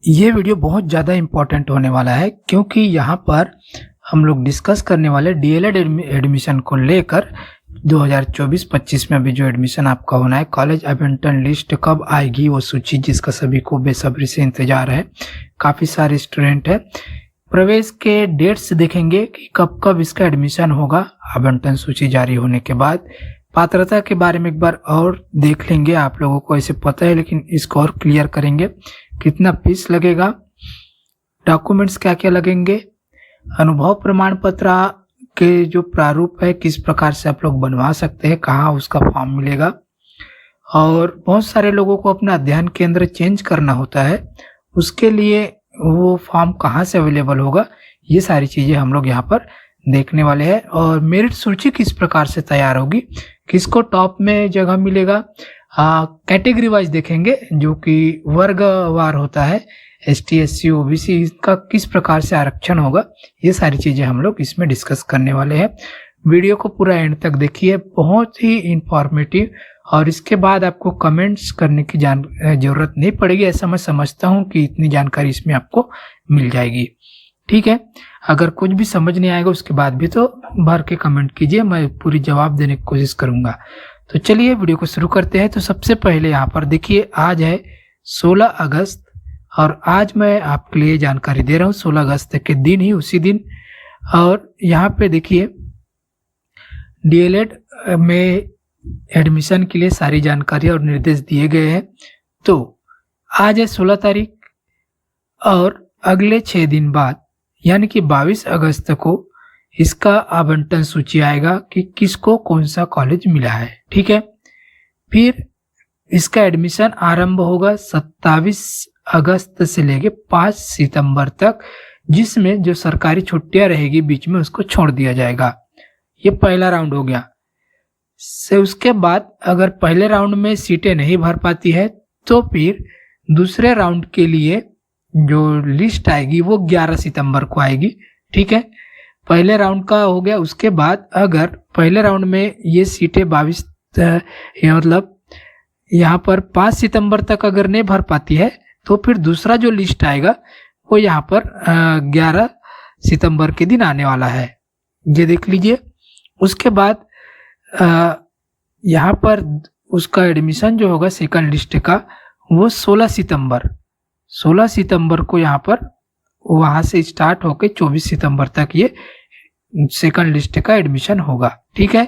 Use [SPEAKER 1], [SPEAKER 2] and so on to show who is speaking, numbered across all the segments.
[SPEAKER 1] ये वीडियो बहुत ज़्यादा इम्पोर्टेंट होने वाला है क्योंकि यहाँ पर हम लोग डिस्कस करने वाले डीएलएड एडमिशन को लेकर 2024-25 में अभी जो एडमिशन आपका होना है, कॉलेज आवंटन लिस्ट कब आएगी वो सूची जिसका सभी को बेसब्री से इंतजार है। काफ़ी सारे स्टूडेंट है, प्रवेश के डेट्स देखेंगे कि कब कब इसका एडमिशन होगा। आवंटन सूची जारी होने के बाद पात्रता के बारे में एक बार और देख लेंगे। आप लोगों को ऐसे पता है लेकिन इसको और क्लियर करेंगे। कितना फीस लगेगा, डॉक्यूमेंट्स क्या क्या लगेंगे, अनुभव प्रमाण पत्र के जो प्रारूप है किस प्रकार से आप लोग बनवा सकते हैं, कहाँ उसका फॉर्म मिलेगा, और बहुत सारे लोगों को अपना अध्ययन केंद्र चेंज करना होता है, उसके लिए वो फॉर्म कहाँ से अवेलेबल होगा, ये सारी चीज़ें हम लोग यहाँ पर देखने वाले हैं। और मेरिट सूची किस प्रकार से तैयार होगी, किसको टॉप में जगह मिलेगा, कैटेगरी वाइज देखेंगे जो कि वर्गवार होता है, ST SC OBC इसका किस प्रकार से आरक्षण होगा, ये सारी चीज़ें हम लोग इसमें डिस्कस करने वाले हैं। वीडियो को पूरा एंड तक देखिए, बहुत ही इंफॉर्मेटिव। और इसके बाद आपको कमेंट्स करने की ज़रूरत नहीं पड़ेगी, ऐसा मैं समझता हूँ कि इतनी जानकारी इसमें आपको मिल जाएगी। ठीक है, अगर कुछ भी समझ नहीं आएगा उसके बाद भी तो भर के कमेंट कीजिए, मैं पूरी जवाब देने की कोशिश करूँगा। तो चलिए वीडियो को शुरू करते हैं। तो सबसे पहले यहाँ पर देखिए, आज है 16 अगस्त और आज मैं आपके लिए जानकारी दे रहा हूँ 16 अगस्त के दिन ही, उसी दिन। और यहाँ पे देखिए डीएलएड में एडमिशन के लिए सारी जानकारी और निर्देश दिए गए हैं। तो आज है 16 तारीख और अगले 6 दिन बाद यानी कि 22 अगस्त को इसका आवंटन सूची आएगा कि किसको कौन सा कॉलेज मिला है। ठीक है, फिर इसका एडमिशन आरंभ होगा 27 अगस्त से लेके 5 सितंबर तक, जिसमें जो सरकारी छुट्टियां रहेगी बीच में उसको छोड़ दिया जाएगा। ये पहला राउंड हो गया। से उसके बाद अगर पहले राउंड में सीटें नहीं भर पाती है तो फिर दूसरे राउंड के लिए जो लिस्ट आएगी वो 11 सितंबर को आएगी। ठीक है, पहले राउंड का हो गया। उसके बाद अगर पहले राउंड में ये सीटें 22 मतलब यहाँ पर 5 सितंबर तक अगर नहीं भर पाती है तो फिर दूसरा जो लिस्ट आएगा वो यहाँ पर 11 सितंबर के दिन आने वाला है, ये देख लीजिए। उसके बाद यहाँ पर उसका एडमिशन जो होगा सेकंड लिस्ट का वो 16 सितंबर को यहाँ पर वहाँ से स्टार्ट होके 24 सितंबर तक ये सेकंड लिस्ट का एडमिशन होगा। ठीक है,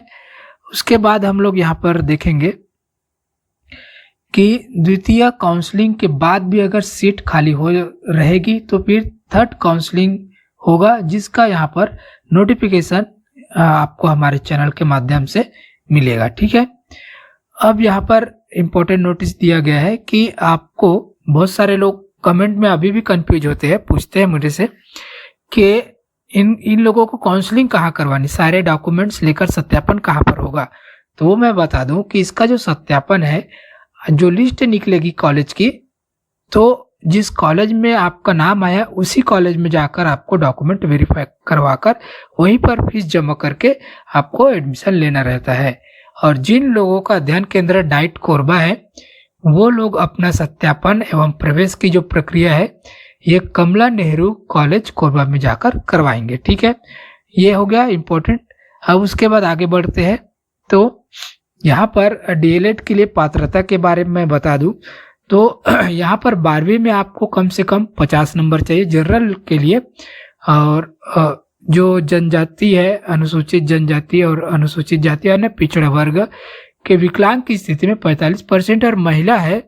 [SPEAKER 1] उसके बाद हम लोग यहाँ पर देखेंगे कि द्वितीय काउंसलिंग के बाद भी अगर सीट खाली हो रहेगी तो फिर थर्ड काउंसलिंग होगा, जिसका यहाँ पर नोटिफिकेशन आपको हमारे चैनल के माध्यम से मिलेगा। ठीक है, अब यहाँ पर इम्पोर्टेंट नोटिस दिया गया है कि आपको, बहुत सारे लोग कमेंट में अभी भी कंफ्यूज होते हैं, पूछते हैं मुझे से कि इन लोगों को काउंसलिंग कहाँ करवानी, सारे डॉक्यूमेंट्स लेकर सत्यापन कहाँ पर होगा। तो वो मैं बता दूं कि इसका जो सत्यापन है, जो लिस्ट निकलेगी कॉलेज की, तो जिस कॉलेज में आपका नाम आया उसी कॉलेज में जाकर आपको डॉक्यूमेंट वेरीफाई करवाकर वहीं पर फीस जमा करके आपको एडमिशन लेना रहता है। और जिन लोगों का अध्ययन केंद्र डाइट कोरबा है वो लोग अपना सत्यापन एवं प्रवेश की जो प्रक्रिया है ये कमला नेहरू कॉलेज कोरबा में जाकर करवाएंगे। ठीक है, ये हो गया इम्पोर्टेंट। अब उसके बाद आगे बढ़ते हैं। तो यहाँ पर डीएलएड के लिए पात्रता के बारे में बता दूं तो यहाँ पर 12वीं में आपको कम से कम 50 नंबर चाहिए जनरल के लिए, और जो जनजाति है, अनुसूचित जनजाति और अनुसूचित जाति यानी पिछड़ा वर्ग के विकलांग की स्थिति में 45% और महिला है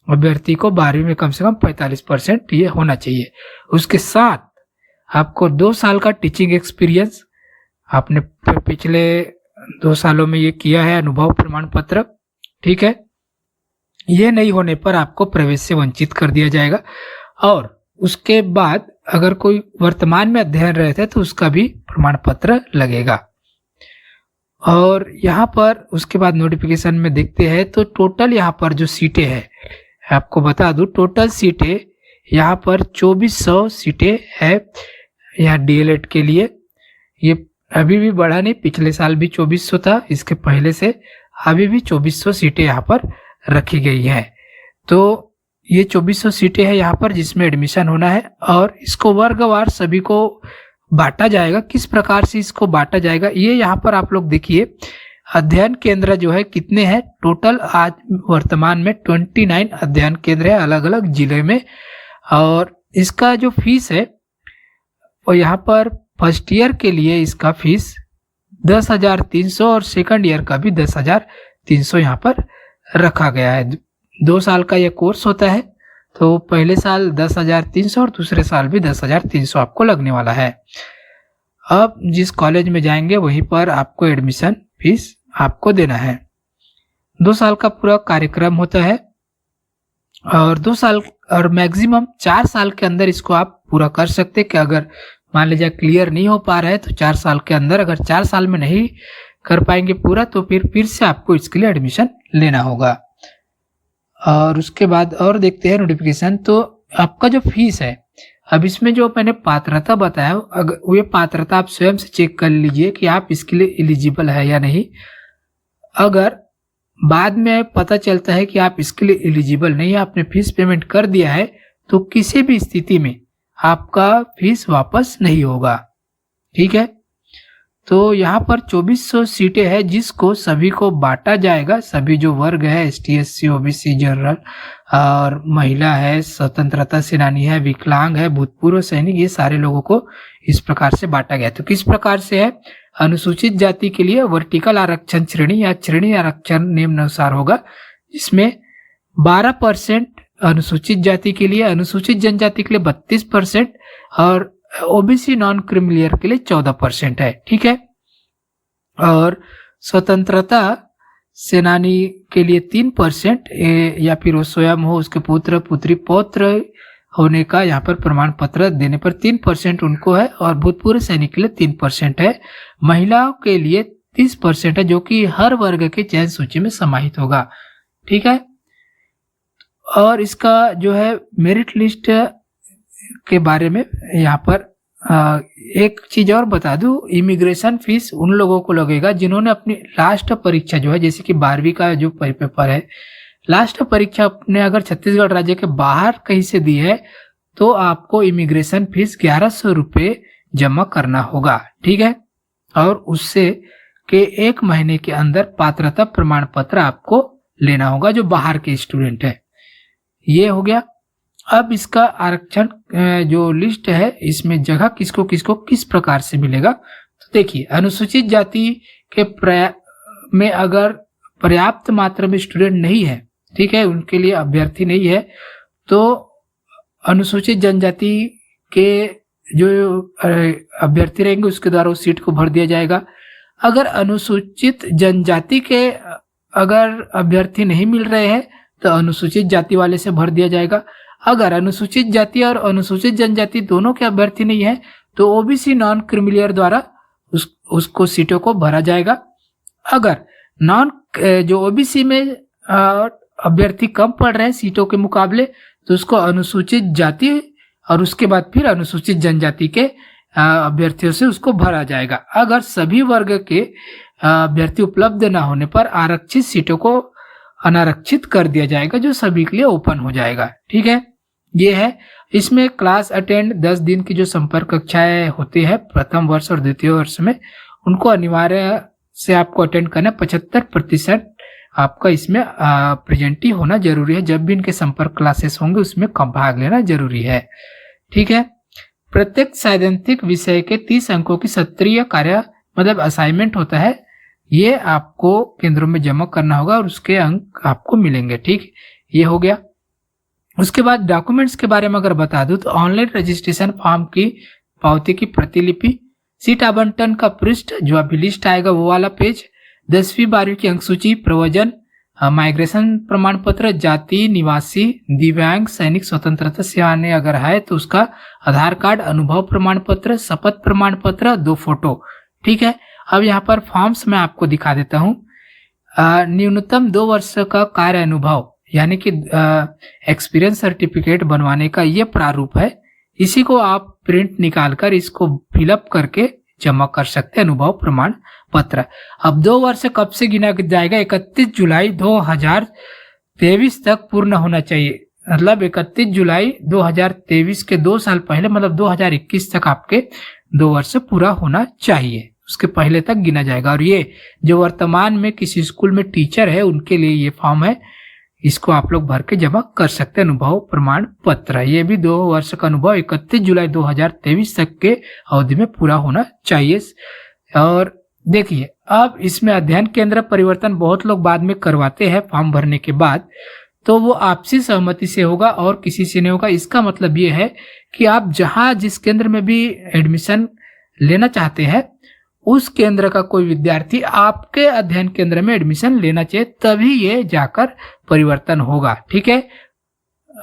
[SPEAKER 1] अभ्यर्थी को 12वीं में कम से कम 45% ये होना चाहिए। उसके साथ आपको 2 साल का टीचिंग एक्सपीरियंस, आपने पिछले 2 सालों में ये किया है, अनुभव प्रमाण पत्र। ठीक है, ये नहीं होने पर आपको प्रवेश से वंचित कर दिया जाएगा। और उसके बाद अगर कोई वर्तमान में अध्ययन रहता है तो उसका भी प्रमाण पत्र लगेगा। और यहाँ पर उसके बाद नोटिफिकेशन में देखते हैं तो टोटल यहाँ पर जो सीटें हैं, आपको बता दूं टोटल सीटें यहाँ पर 2400 सीटें है यहाँ डीएलएड के लिए। ये अभी भी बढ़ा नहीं, पिछले साल भी 2400 था, इसके पहले से अभी भी 2400 सीटें यहाँ पर रखी गई हैं। तो ये 2400 सीटें हैं यहाँ पर जिसमें एडमिशन होना है और इसको वर्गवार सभी को बांटा जाएगा। किस प्रकार से इसको बांटा जाएगा ये यहाँ पर आप लोग देखिए। अध्ययन केंद्र जो है कितने हैं टोटल, आज वर्तमान में 29 अध्ययन केंद्र है अलग अलग जिले में। और इसका जो फीस है वो यहाँ पर फर्स्ट ईयर के लिए इसका फीस 10,300 और सेकंड ईयर का भी 10,300 यहाँ पर रखा गया है। 2 साल का ये कोर्स होता है, तो पहले साल 10,300 और दूसरे साल भी 10,300 आपको लगने वाला है। अब जिस कॉलेज में जाएंगे वहीं पर आपको एडमिशन फीस आपको देना है। 2 साल का पूरा कार्यक्रम होता है और 2 साल और मैक्सिमम 4 साल के अंदर इसको आप पूरा कर सकते हैं कि अगर मान लीजिए क्लियर नहीं हो पा रहा है तो 4 साल के अंदर, अगर 4 साल में नहीं कर पाएंगे पूरा तो फिर से आपको इसके लिए एडमिशन लेना होगा। और उसके बाद और देखते हैं नोटिफिकेशन। तो आपका जो फीस है, अब इसमें जो मैंने पात्रता बताया, अगर वो पात्रता आप स्वयं से चेक कर लीजिए कि आप इसके लिए एलिजिबल है या नहीं। अगर बाद में पता चलता है कि आप इसके लिए एलिजिबल नहीं है, आपने फीस पेमेंट कर दिया है, तो किसी भी स्थिति में आपका फीस वापस नहीं होगा। ठीक है, तो यहाँ पर 2400 सीटें हैं जिसको सभी को बांटा जाएगा। सभी जो वर्ग है ST SC OBC जनरल और महिला है, स्वतंत्रता सेनानी है, विकलांग है, भूतपूर्व सैनिक, ये सारे लोगों को इस प्रकार से बांटा गया। तो किस प्रकार से है, अनुसूचित जाति के लिए वर्टिकल आरक्षण श्रेणी या श्रेणी आरक्षण निम्नानुसार होगा, जिसमें 12% अनुसूचित जाति के लिए, अनुसूचित जनजाति के लिए 32% और OBC नॉन क्रीमी लेयर के लिए 14% है। ठीक है, और स्वतंत्रता सेनानी के लिए 3% या फिर वो स्वयं हो, उसके पुत्र पुत्री पौत्र होने का यहाँ पर प्रमाण पत्र देने पर 3% उनको है और भूतपूर्व सैनिक के लिए 3% है। महिलाओं के लिए 30% है जो कि हर वर्ग के चयन सूची में समाहित होगा। ठीक है, और इसका जो है मेरिट लिस्ट के बारे में यहाँ पर एक चीज और बता दूं, इमिग्रेशन फीस उन लोगों को लगेगा जिन्होंने अपनी लास्ट परीक्षा जो है, जैसे कि 12वीं का जो पेपर है, लास्ट परीक्षा अपने अगर छत्तीसगढ़ राज्य के बाहर कहीं से दी है तो आपको इमिग्रेशन फीस 1100 रुपये जमा करना होगा। ठीक है, और उससे के 1 महीने के अंदर पात्रता प्रमाण पत्र आपको लेना होगा जो बाहर के स्टूडेंट है। ये हो गया। अब इसका आरक्षण जो लिस्ट है, इसमें जगह किसको किसको किस प्रकार से मिलेगा, तो देखिए अनुसूचित जाति के में अगर पर्याप्त मात्रा में स्टूडेंट नहीं है, ठीक है, उनके लिए अभ्यर्थी नहीं है, तो अनुसूचित जनजाति के जो अभ्यर्थी रहेंगे उसके द्वारा उस सीट को भर दिया जाएगा। अगर अनुसूचित जनजाति के अगर अभ्यर्थी नहीं मिल रहे हैं तो अनुसूचित जाति वाले से भर दिया जाएगा। अगर अनुसूचित जाति और अनुसूचित जनजाति दोनों के अभ्यर्थी नहीं है तो OBC नॉन क्रीमी लेयर द्वारा उसको सीटों को भरा जाएगा। अगर जो OBC में अभ्यर्थी कम पड़ रहे हैं सीटों के मुकाबले तो उसको अनुसूचित जाति और उसके बाद फिर अनुसूचित जनजाति के अभ्यर्थियों से उसको भरा जाएगा। अगर सभी वर्ग के अभ्यर्थी उपलब्ध न होने पर आरक्षित सीटों को अनारक्षित कर दिया जाएगा जो सभी के लिए ओपन हो जाएगा। ठीक है, ये है। इसमें क्लास अटेंड 10 दिन की जो संपर्क कक्षाएं होती है प्रथम वर्ष और द्वितीय वर्ष में, उनको अनिवार्य से आपको अटेंड करना। 75% आपका इसमें प्रेजेंट ही होना जरूरी है। जब भी इनके संपर्क क्लासेस होंगे उसमें कम भाग लेना जरूरी है। ठीक है, प्रत्येक सैद्धांतिक विषय के 30 अंकों की सत्रीय कार्य मतलब असाइनमेंट होता है, ये आपको केंद्रों में जमा करना होगा और उसके अंक आपको मिलेंगे। ठीक, ये हो गया। उसके बाद डॉक्यूमेंट्स के बारे में अगर बता दूं तो ऑनलाइन रजिस्ट्रेशन फॉर्म की पावती की प्रतिलिपि, सीट आवंटन का पृष्ठ जो अभी लिस्ट आएगा वो वाला पेज, 10वीं 12वीं की अंक सूची, प्रवचन, माइग्रेशन प्रमाण पत्र, जाति, निवासी, दिव्यांग, सैनिक, स्वतंत्रता सेनानी अगर है तो उसका आधार कार्ड, अनुभव प्रमाण पत्र, शपथ प्रमाण पत्र, 2 फोटो। ठीक है, अब यहाँ पर फॉर्म्स मैं आपको दिखा देता हूँ। न्यूनतम 2 वर्ष का कार्य अनुभव यानी कि एक्सपीरियंस सर्टिफिकेट बनवाने का ये प्रारूप है। इसी को आप प्रिंट निकालकर इसको फिलअप करके जमा कर सकते हैं, अनुभव प्रमाण पत्र। अब 2 वर्ष कब से गिना जाएगा? 31 जुलाई 2023 तक पूर्ण होना चाहिए। मतलब 31 जुलाई 2023 के 2 साल पहले, मतलब 2021 तक आपके 2 वर्ष पूरा होना चाहिए, उसके पहले तक गिना जाएगा। और ये जो वर्तमान में किसी स्कूल में टीचर है उनके लिए ये फॉर्म है, इसको आप लोग भर के जमा कर सकते हैं। अनुभव प्रमाण पत्र, ये भी 2 वर्ष का अनुभव 31 जुलाई 2023 तक के अवधि में पूरा होना चाहिए। और देखिए अब इसमें अध्ययन केंद्र परिवर्तन बहुत लोग बाद में करवाते हैं फॉर्म भरने के बाद, तो वो आपसी सहमति से होगा और किसी से नहीं होगा। इसका मतलब ये है कि आप जहां जिस केंद्र में भी एडमिशन लेना चाहते हैं उस केंद्र का कोई विद्यार्थी आपके अध्ययन केंद्र में एडमिशन लेना चाहिए, तभी ये जाकर परिवर्तन होगा, ठीक है।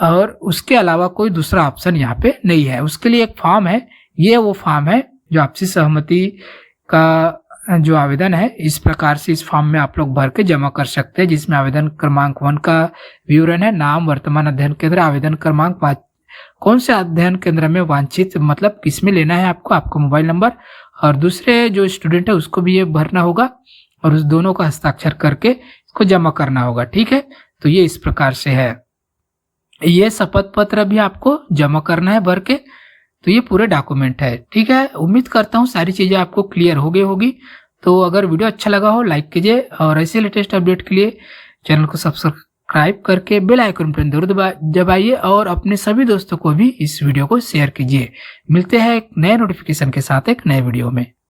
[SPEAKER 1] और उसके अलावा कोई दूसरा ऑप्शन यहाँ पे नहीं है। उसके लिए एक फॉर्म है, ये वो फॉर्म है जो आपसी सहमति का जो आवेदन है, इस प्रकार से इस फॉर्म में आप लोग भर के जमा कर सकते हैं, जिसमें आवेदन क्रमांक 1 का विवरण है, नाम, वर्तमान अध्ययन केंद्र, आवेदन क्रमांक, कौन से अध्ययन केंद्र में वांछित, मतलब किसमें लेना है आपको, आपका मोबाइल नंबर, और दूसरे जो स्टूडेंट है उसको भी ये भरना होगा और उस दोनों का हस्ताक्षर करके इसको जमा करना होगा, ठीक है। तो ये इस प्रकार से है। ये शपथ पत्र भी आपको जमा करना है भर के, तो ये पूरे डॉक्यूमेंट है, ठीक है। उम्मीद करता हूँ सारी चीजें आपको क्लियर हो गई होगी। तो अगर वीडियो अच्छा लगा हो लाइक कीजिए और ऐसे लेटेस्ट अपडेट के लिए चैनल को सब्सक्राइब करके बेल आइकन पर जरूर दबाइए और अपने सभी दोस्तों को भी इस वीडियो को शेयर कीजिए। मिलते हैं एक नए नोटिफिकेशन के साथ एक नए वीडियो में।